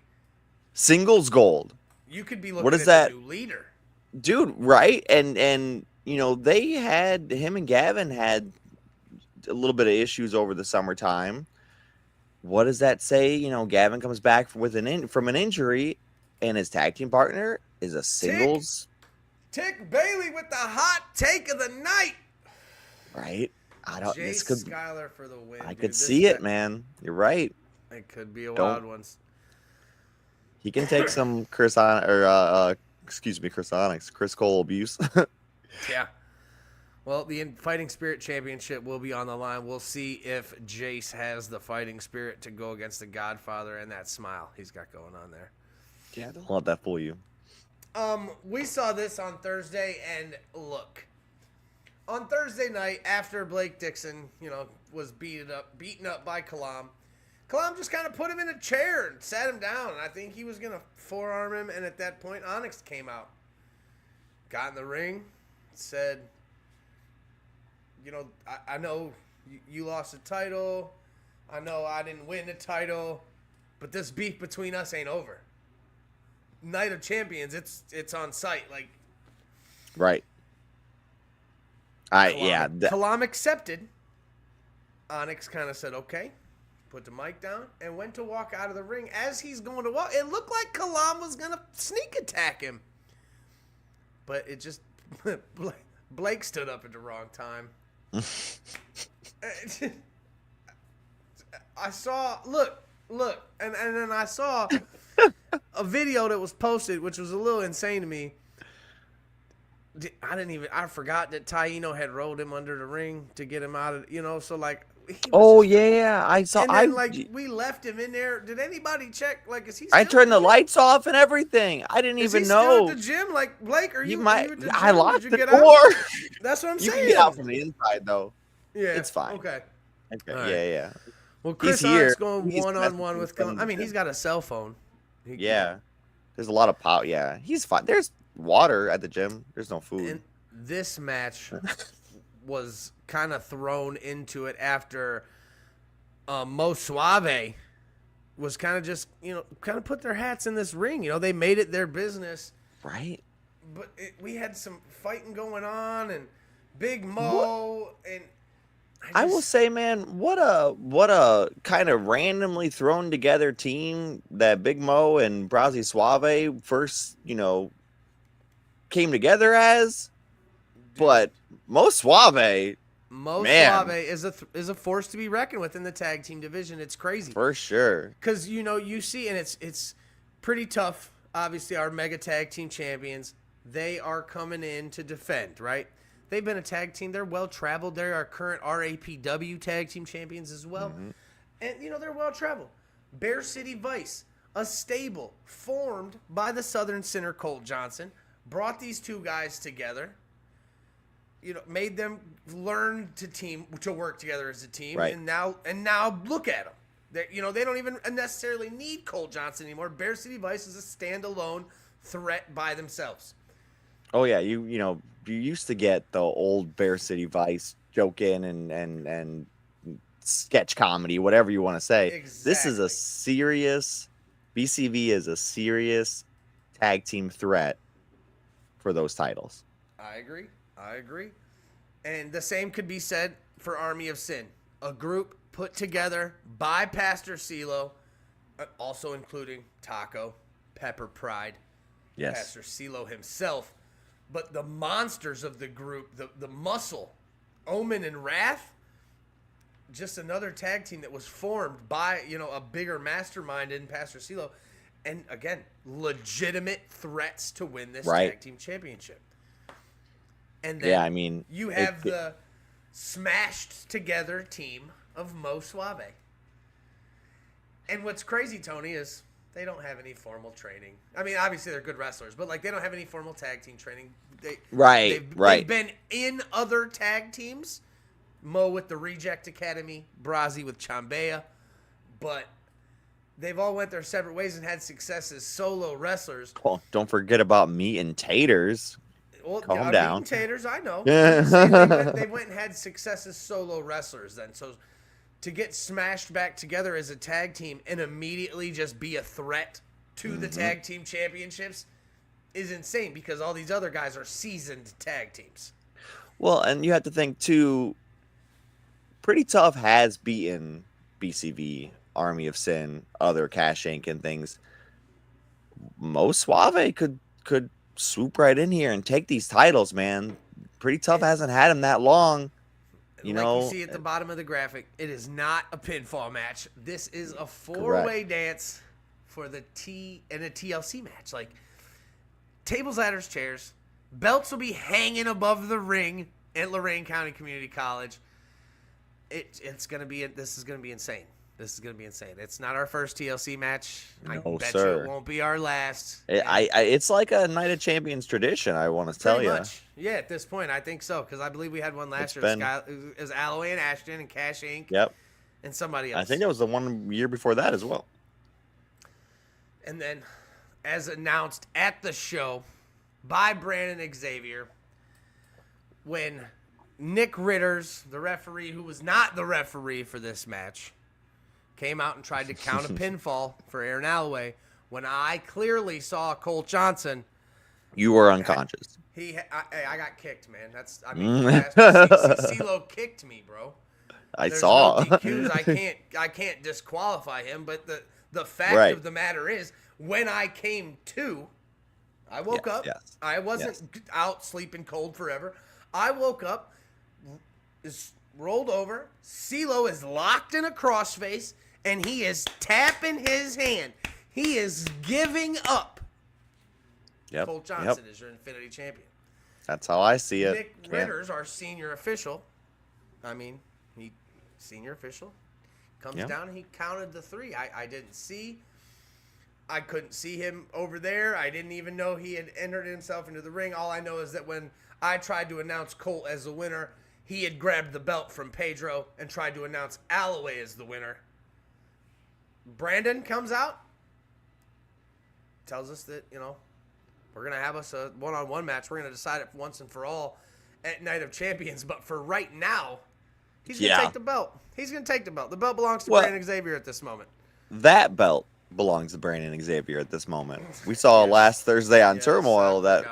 Singles gold. You could be looking at the new leader. Dude, right? And they had, him and Gavin had a little bit of issues over the summertime. What does that say? Gavin comes back from an injury, and his tag team partner is a singles. Tick Bailey with the hot take of the night. Right? Jace Schuyler for the win. I could see it, man. You're right. It could be a wild one. He can take some Chris Cole abuse. Yeah. Well, the Fighting Spirit Championship will be on the line. We'll see if Jace has the fighting spirit to go against the Godfather and that smile he's got going on there. Yeah, don't let that fool you. We saw this on Thursday, and look. On Thursday night, after Blake Dixon, was beaten up by Kalam, Kalam just kind of put him in a chair and sat him down. I think he was going to forearm him, and at that point, Onyx came out. Got in the ring, said, I know you lost the title. I know I didn't win the title, but this beef between us ain't over. Night of Champions, it's on site. Right. Kalam accepted. Onyx kind of said, okay. Put the mic down and went to walk out of the ring. As he's going to walk, it looked like Kalam was going to sneak attack him. But it just, Blake stood up at the wrong time. I saw, look, and then I saw a video that was posted, which was a little insane to me. I forgot that Taino had rolled him under the ring to get him out of, so he was Oh just yeah, I saw. and then like we left him in there. Did anybody check? Like, is he? I Still turned at the gym? lights off and everything. I didn't Is he even still at know. the gym? Like, Blake, are He you might. at the I gym? Did locked you the get door. out? That's what I'm You saying. can get out from the inside though. Yeah. It's fine. Okay. Okay. All right. Yeah, yeah. Well, He's Chris here. Hardt's going He's one-on-one messaging with. from the I mean, he's gym. got a cell phone. Yeah. There's a lot of power. Yeah, he's fine. There's water at the gym. There's no food. And this match was kind of thrown into it after Mo Suave was kind of just, kind of put their hats in this ring. They made it their business. Right. But we had some fighting going on, and Big Mo, and I will say, man, what a kind of randomly thrown together team that Big Mo and Brazzy Suave first, came together as. But Mo Suave, Mo man, Suave is a force to be reckoned with in the tag team division. It's crazy. for sure. Because, you see, and it's pretty tough. Obviously, our mega tag team champions, they are coming in to defend, right? They've been a tag team. They're well-traveled. They're our current RAPW tag team champions as well. Mm-hmm. And, they're well-traveled. Bear City Vice, a stable formed by the Southern Sinner Colt Johnson, brought these two guys together, made them learn to work together as a team. Right. And now look at them. They don't even necessarily need Colt Johnson anymore. Bear City Vice is a standalone threat by themselves. Oh yeah, you used to get the old Bear City Vice joke in and sketch comedy, whatever you want to say. Exactly. This is a serious BCV is a serious tag team threat for those titles. I agree. And the same could be said for Army of Sin, a group put together by Pastor CeeLo, also including Taco, Pepper Pride, Yes. Pastor CeeLo himself. But the monsters of the group, the Muscle, Omen and Wrath, just another tag team that was formed by, a bigger mastermind in Pastor CeeLo. And again, legitimate threats to win this Right. tag team championship. And then Yeah, I mean, you have the smashed together team of Mo Suave. And what's crazy, Tony, is they don't have any formal training. I mean, obviously they're good wrestlers, but they don't have any formal tag team training. They've been in other tag teams. Mo with the Reject Academy, Brazzy with Chambea, but they've all went their separate ways and had success as solo wrestlers. Oh, don't forget about Meat and Taters. Well, Calm down. Taters, I know. Yeah. They went and had success as solo wrestlers then. So to get smashed back together as a tag team and immediately just be a threat to the tag team championships is insane because all these other guys are seasoned tag teams. Well, and you have to think too, Pretty Tough has beaten BCV, Army of Sin, other Cash Inc. and things. Mo Suave could swoop right in here and take these titles, man. Pretty Tough hasn't had him that long. You see at the bottom of the graphic, it is not a pinfall match. This is a four-way dance for the a TLC match. Like tables, ladders, chairs. Belts will be hanging above the ring at Lorain County Community College. This is gonna be insane. This is gonna be insane. It's not our first TLC match. I bet you it won't be our last. It's like a Night of Champions tradition. I want to tell you. Yeah, at this point, I think so because I believe we had one last year. It was Alloway and Ashton and Cash Inc. Yep. And somebody else. I think it was the 1 year before that as well. And then, as announced at the show by Brandon Xavier, when Nick Ritters, the referee who was not the referee for this match, came out and tried to count a pinfall for Aaron Alloway, when I clearly saw Colt Johnson. You were unconscious. I got kicked, man. CeeLo kicked me, bro. There's saw. no DQs. I can't disqualify him, but the fact of the matter is, when I came to, I woke up. Yes. I wasn't out sleeping cold forever. I woke up, is rolled over. CeeLo is locked in a crossface, and he is tapping his hand. He is giving up. Yep. Colt Johnson is your Infinity Champion. That's how I see it. Nick Ritters, our senior official, I mean, he senior official, comes Yeah. down and he counted the 3. I didn't see. I couldn't see him over there. I didn't even know he had entered himself into the ring. All I know is that when I tried to announce Colt as the winner, he had grabbed the belt from Pedro and tried to announce Alloway as the winner. Brandon comes out, tells us that, we're going to have us a one-on-one match. We're going to decide it once and for all at Night of Champions. But for right now, he's going to take the belt. He's going to take the belt. The belt belongs to Brandon Xavier at this moment. That belt belongs to Brandon Xavier at this moment. We saw last Thursday on Turmoil that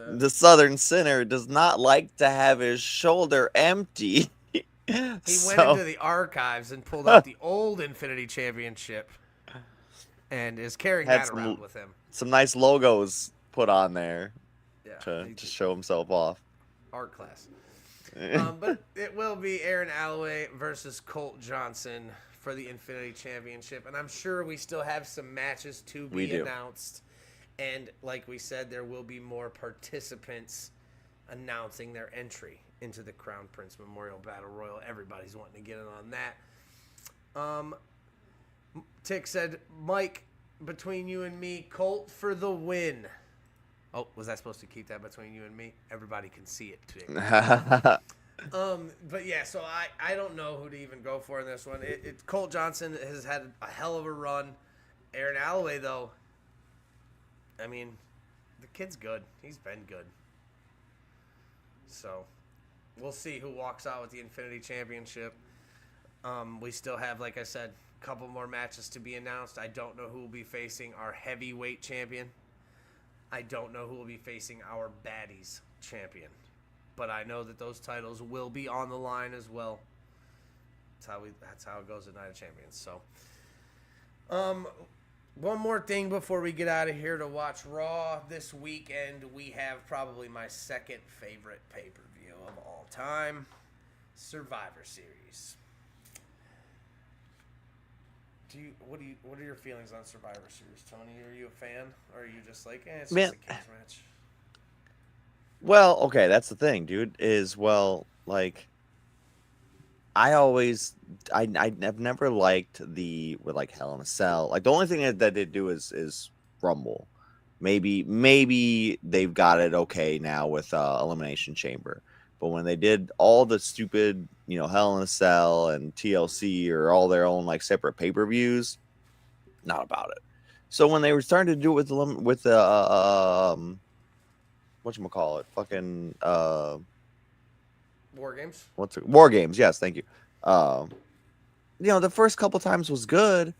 the Southern Sinner does not like to have his shoulder empty. He went into the archives and pulled out the old Infinity Championship and is carrying that around with him. Some nice logos put on there to show himself off. Art class. But it will be Aaron Alloway versus Colt Johnson for the Infinity Championship. And I'm sure we still have some matches to be announced. And like we said, there will be more participants announcing their entry into the Crown Prince Memorial Battle Royal. Everybody's wanting to get in on that. Tick said, Mike, between you and me, Colt for the win. Oh, was I supposed to keep that between you and me? Everybody can see it today. But yeah, so I don't know who to even go for in this one. Colt Johnson has had a hell of a run. Aaron Alloway, though, I mean, the kid's good. He's been good. So we'll see who walks out with the Infinity Championship. We still have, like I said, a couple more matches to be announced. I don't know who will be facing our heavyweight champion. I don't know who will be facing our baddies champion. But I know that those titles will be on the line as well. That's how it goes at Night of Champions. So, one more thing before we get out of here to watch Raw this weekend. We have probably my second favorite pay-per-view of all time, Survivor Series. What are your feelings on Survivor Series, Tony? Are you a fan, or are you just like, it's just a cage match? Well, okay, that's the thing, dude. I've never liked with Hell in a Cell. Like the only thing that they do is Rumble. Maybe they've got it okay now with Elimination Chamber. But when they did all the stupid, Hell in a Cell and TLC or all their own separate pay-per-views, not about it. So when they were starting to do it with whatchamacallit, fucking War Games? War Games, yes, thank you. The first couple times was good,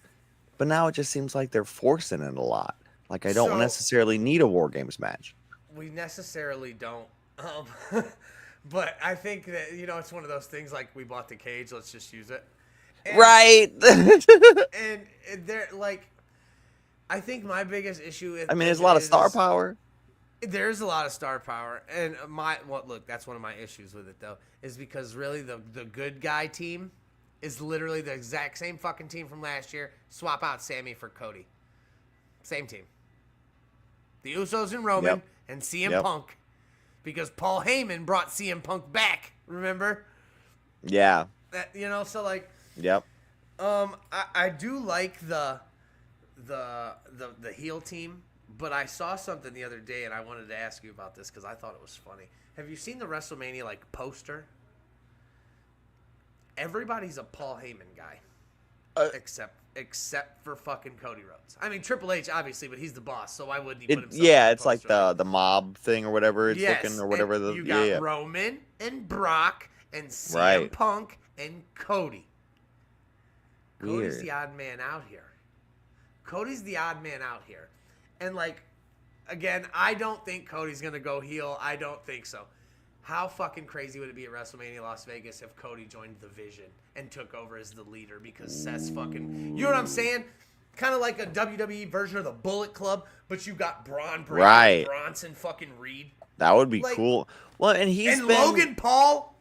but now it just seems like they're forcing it a lot. Like I don't necessarily need a War Games match. We necessarily don't. But I think that, it's one of those things like we bought the cage, let's just use it. And, right. and they're I think my biggest issue is... there's a lot of star power. There's a lot of star power. And look, that's one of my issues with it, though, is because really the good guy team is literally the exact same fucking team from last year. Swap out Sammy for Cody. Same team. The Usos and Roman and CM Punk. Because Paul Heyman brought CM Punk back, remember? Yeah. Yep. I do like the heel team, but I saw something the other day and I wanted to ask you about this because I thought it was funny. Have you seen the WrestleMania poster? Everybody's a Paul Heyman guy, except for fucking Cody Rhodes. I mean Triple H obviously, but he's the boss, so why wouldn't he put himself? Yeah, it's like the mob thing or whatever it's looking or whatever. You got Roman and Brock and CM Punk and Cody. Weird. Cody's the odd man out here. And again, I don't think Cody's gonna go heel. I don't think so. How fucking crazy would it be at WrestleMania Las Vegas if Cody joined the Vision and took over as the leader because Seth's fucking... You know what I'm saying? Kind of like a WWE version of the Bullet Club, but you got Braun Breaker and Bronson fucking Reed. That would be cool. Well, and Logan Paul.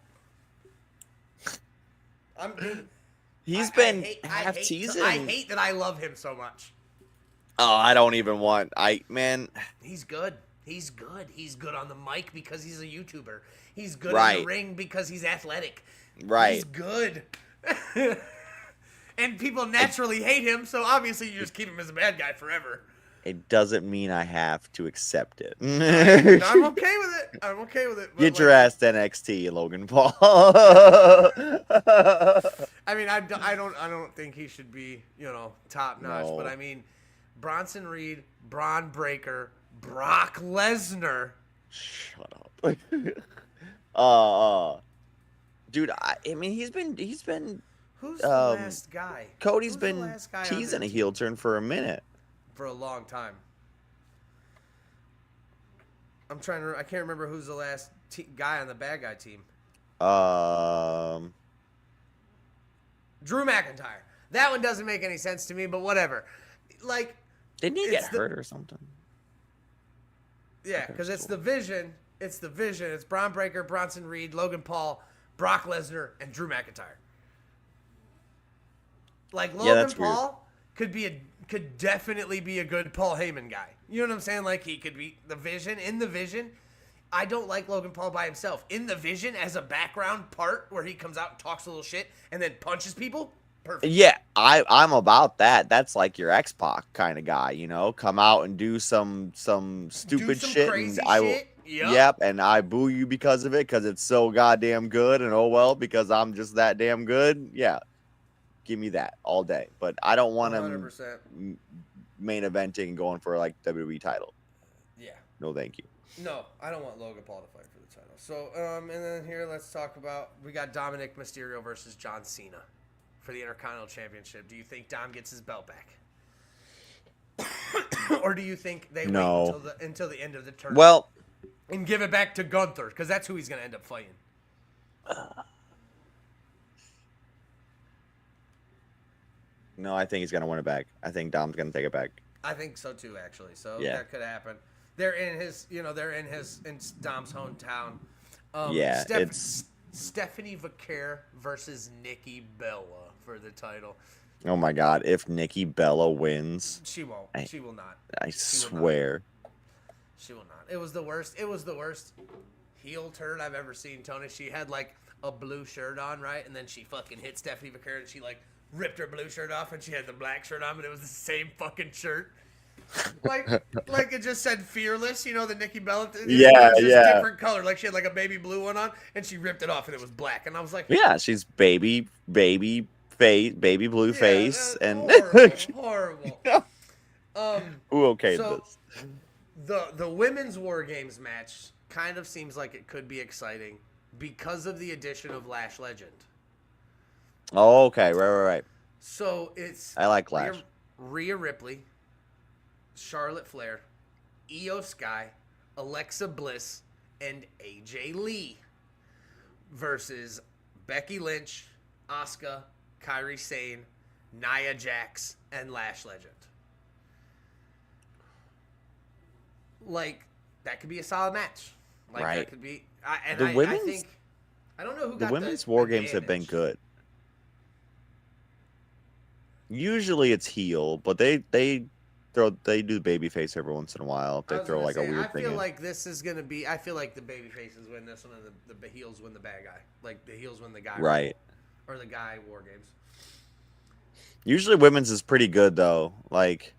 He's been half teasing. I hate that I love him so much. Oh, I don't even want... He's good. He's good. He's good on the mic because he's a YouTuber. He's good in the ring because he's athletic. Right. He's good. And people naturally hate him, so obviously you just keep him as a bad guy forever. It doesn't mean I have to accept it. I'm okay with it. I'm okay with it. But Get your ass to NXT, Logan Paul. I mean, I don't think he should be, top notch. No. But I mean, Bronson Reed, Braun Breaker, Brock Lesnar. Shut up. Dude, I mean, he's been Who's the last guy? Cody's Who's the been last guy on teasing their a heel turn for a minute. for a long time. I can't remember who's the last guy on the bad guy team. Drew McIntyre. That one doesn't make any sense to me, but whatever. Like, didn't he get hurt or something? Yeah, because it's the Vision. It's the Vision. It's Braun Breaker, Bronson Reed, Logan Paul, Brock Lesnar, and Drew McIntyre. Like, Logan Paul could definitely be a good Paul Heyman guy. You know what I'm saying? Like, he could be the Vision. In the Vision, I don't like Logan Paul by himself. In the Vision, as a background part where he comes out and talks a little shit and then punches people, perfect. Yeah, I'm about that. That's like your X-Pac kind of guy, come out and do some stupid shit, crazy and I will. shit. Yep, and I boo you because of it, because it's so goddamn good, and oh well, because I'm just that damn good. Yeah, give me that all day. But I don't want him 100%. main eventing and going for like WWE title. Yeah. No, thank you. No, I don't want Logan Paul to fight for the title. So, and then here, let's talk about, we got Dominic Mysterio versus John Cena for the Intercontinental Championship. Do you think Dom gets his belt back? Or do you think they wait until the end of the tournament? Well, and give it back to Gunther, because that's who he's going to end up fighting. No, I think he's going to win it back. I think Dom's going to take it back. I think so too, actually. So Yeah. that could happen. They're in Dom's hometown. Yeah, Stephanie Vaquer versus Nikki Bella for the title. Oh my God! If Nikki Bella wins, She won't. She will not. I swear. She will not. It was the worst. It was the worst heel turn I've ever seen, Tony. She had like a blue shirt on, right? And then she fucking hit Stephanie Vaquer and she like ripped her blue shirt off and she had the black shirt on, but it was the same fucking shirt. like it just said fearless, the Nikki Bella. Yeah, it was just yeah. different color. Like she had like a baby blue one on and she ripped it off and it was black. And I was like, Yeah, she's baby face, baby blue face, and horrible. Who okayed So, this? The women's War Games match kind of seems like it could be exciting because of the addition of Lash Legend. Oh, okay, right. So it's I like Lash. Rhea Ripley, Charlotte Flair, Io Sky, Alexa Bliss, and AJ Lee versus Becky Lynch, Asuka, Kairi Sane, Nia Jax, and Lash Legend. Like, that could be a solid match. Like, Right. That could be. I don't know who got The women's War Games have been good. Usually it's heel, but they do babyface every once in a while. If they throw like a weird thing in. I feel like this is gonna be. I feel like the babyfaces win this one, and the heels win the bad guy. Like the heels win the guy. Right. Or the guy War Games. Usually women's is pretty good though. Like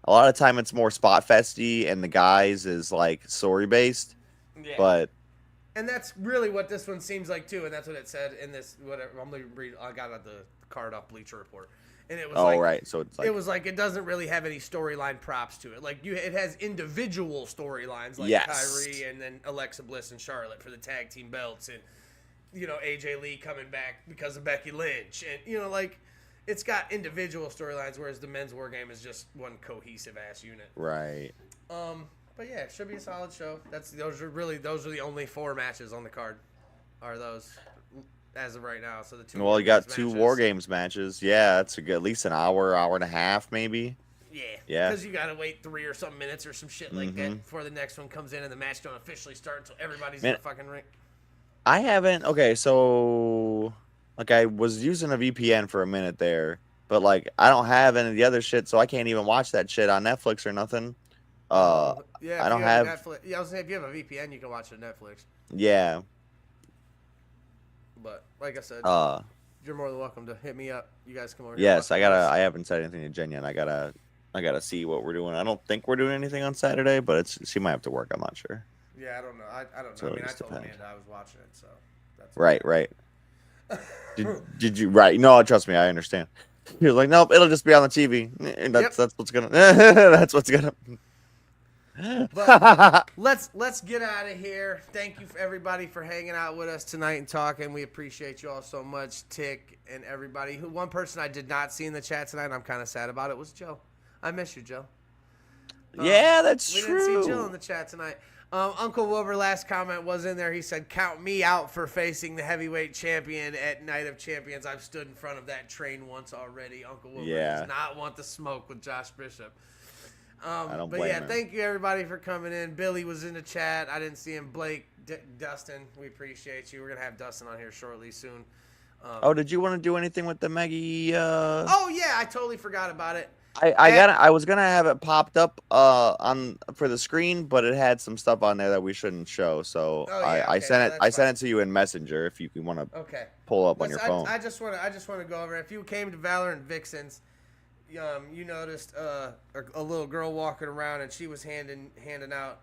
a lot of time it's more spot festy, and the guys is like story based. Yeah. But and that's really what this one seems like too, and that's what it said in this. Whatever. I'm gonna read. I got the card off Bleacher Report. And it was right. So it's like it was like it doesn't really have any storyline props to it. Like it has individual storylines like Yes. Kyrie and then Alexa Bliss and Charlotte for the tag team belts, and AJ Lee coming back because of Becky Lynch, and like it's got individual storylines, whereas the men's War Game is just one cohesive ass unit. Right. But yeah, it should be a solid show. Those are the only 4 matches on the card. Are those? As of right now, so the 2. Well, you got 2 War Games matches. Yeah, it's at least an hour and a half, maybe. Yeah. Because you gotta wait 3 or some minutes or some shit like that before the next one comes in, and the match don't officially start until everybody's in the fucking ring. I haven't. Okay, so like I was using a VPN for a minute there, but like I don't have any of the other shit, so I can't even watch that shit on Netflix or nothing. Yeah, I don't have. Netflix. Yeah, I was saying if you have a VPN, you can watch it on Netflix. Yeah. But like I said, you're more than welcome to hit me up. You guys come over here. Yes, watch this. I haven't said anything to Jen yet. I gotta see what we're doing. I don't think we're doing anything on Saturday, but she might have to work. I'm not sure. Yeah, I don't know. I don't know. So I mean, I just told depends. Amanda I was watching it, so that's Right, right. Did you right? No, trust me, I understand. You're like, nope, it'll just be on the TV. And that's what's gonna that's what's gonna. But let's get out of here. Thank you for everybody for hanging out with us tonight and talking. We appreciate you all so much, Tick and everybody. One person I did not see in the chat tonight, and I'm kind of sad about it, was Joe. I miss you, Joe. Yeah, that's we true. We didn't see Jill in the chat tonight. Uncle Wilbur, last comment was in there. He said, count me out for facing the heavyweight champion at Night of Champions. I've stood in front of that train once already. Uncle Wilbur does not want the smoke with Josh Bishop. I don't but blame yeah, him. thank you everybody for coming in. Billy was in the chat. I didn't see him. Blake, Dustin, we appreciate you. We're going to have Dustin on here shortly soon. Oh, did you want to do anything with the Maggie? Oh, yeah, I totally forgot about it. I was gonna have it popped up for the screen, but it had some stuff on there that we shouldn't show. So I sent it to you in Messenger if you want to pull up on your phone. I just want to go over. If you came to Valor and Vixens, you noticed a little girl walking around and she was handing out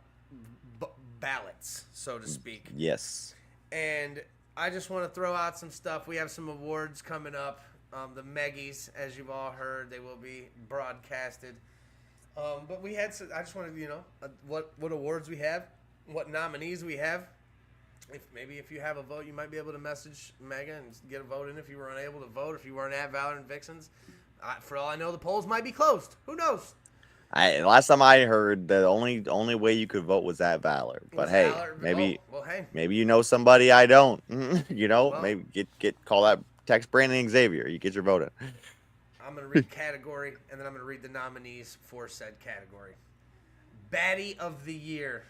ballots, so to speak. Yes. And I just want to throw out some stuff. We have some awards coming up. The Meggies, as you've all heard, they will be broadcasted. But we had I just wanted what awards we have, what nominees we have. If you have a vote, you might be able to message Megan and get a vote in if you were unable to vote, if you weren't at Valor and Vixens. For all I know, the polls might be closed. Who knows? Last time I heard, the only way you could vote was at Valor. But hey, Valor. maybe you know somebody I don't. Well, maybe call that. Text Brandon and Xavier. You get your vote in. I'm going to read category, and then I'm going to read the nominees for said category. Baddie of the Year,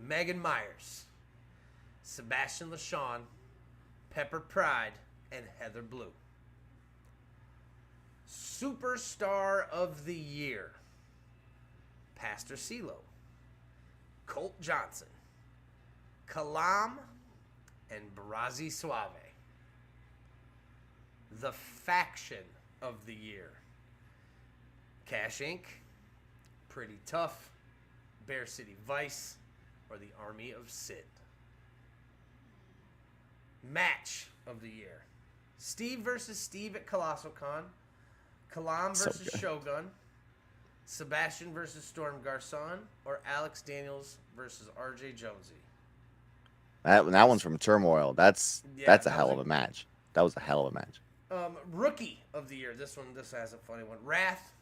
Megan Myers, Sebastian LaShawn, Pepper Pride, and Heather Blue. Superstar of the Year, Pastor CeeLo, Colt Johnson, Kalam, and Barazi Suave. The Faction of the Year, Cash Inc., Pretty Tough, Bear City Vice, or the Army of Sid. Match of the Year, Steve versus Steve at Colossal Con, Kalam versus Shogun, Sebastian versus Storm Garcon, or Alex Daniels versus RJ Jonesy. That one's from Turmoil. That's a hell of a match. That was a hell of a match. Rookie of the Year. This has a funny one. Wrath,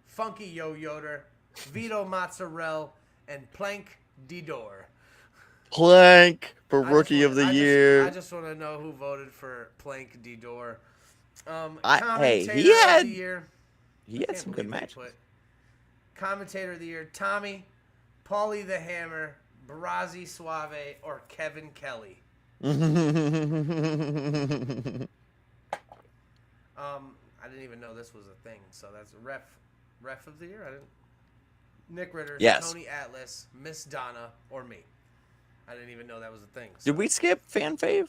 Funky Yo Yoder, Vito Mozzarella, and Plank Didor. Plank for Rookie of the Year. I just want to know who voted for Plank Didor. He had some good matches. Commentator of the Year, Tommy, Paulie the Hammer, Barazi Suave, or Kevin Kelly. I didn't even know this was a thing. So that's ref of the year. I didn't. Nick Ritter, Tony Atlas, Miss Donna, or me. I didn't even know that was a thing. So. Did we skip fan fave?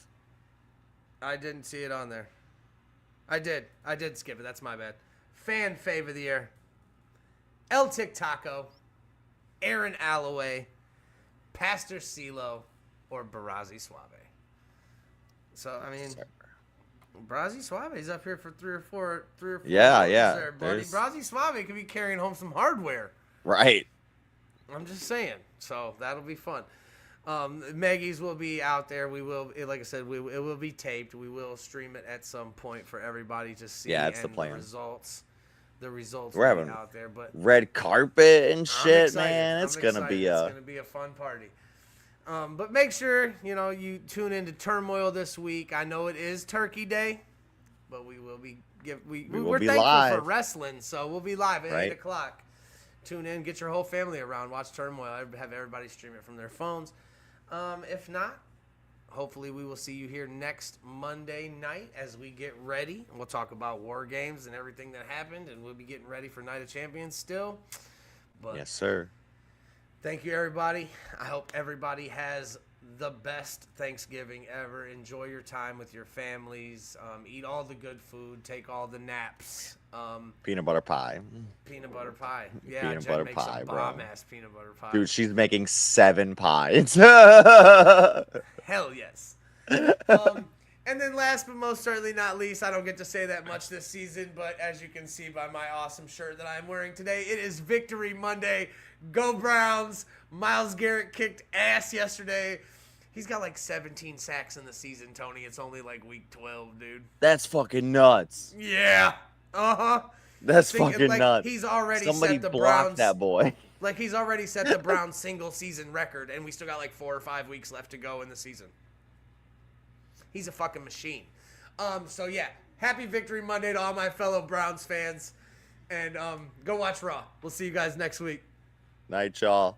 I didn't see it on there. I did skip it. That's my bad. Fan fave of the year, El Tic Taco, Aaron Alloway, Pastor CeeLo, or Barazi Suave. So I mean. Brazzi Suave's up here for three or four. Yeah. There, buddy. Brazzi Suave could be carrying home some hardware. Right. I'm just saying. So that'll be fun. Maggie's will be out there. We will, like I said, it will be taped. We will stream it at some point for everybody to see. Yeah, it's the plan. The results we're having out there, but red carpet and shit, man. It's gonna be a fun party. But make sure, you tune into Turmoil this week. I know it is Turkey Day, but we will be we're thankful live for wrestling, so we'll be live at 8 o'clock. Tune in, get your whole family around, watch Turmoil. Have everybody stream it from their phones. If not, hopefully we will see you here next Monday night as we get ready. We'll talk about War Games and everything that happened, and we'll be getting ready for Night of Champions still. But yes, sir. thank you, everybody. I hope everybody has the best Thanksgiving ever. Enjoy your time with your families. Eat all the good food. Take all the naps. Peanut butter pie. Peanut butter pie. Yeah, Peanut Jen butter makes pie, a bro. bomb-ass peanut butter pie. Dude, she's making 7 pies. Hell yes. And then last but most certainly not least, I don't get to say that much this season, but as you can see by my awesome shirt that I'm wearing today, it is Victory Monday. Go Browns. Myles Garrett kicked ass yesterday. He's got like 17 sacks in the season, Tony. It's only like week 12, dude. That's fucking nuts. Yeah. Uh-huh. That's fucking nuts. He's already Somebody set the blocked Browns. that boy. Like, he's already set the Browns single season record, and we still got like 4 or 5 weeks left to go in the season. He's a fucking machine. So yeah, happy Victory Monday to all my fellow Browns fans. And go watch Raw. We'll see you guys next week. Night, y'all.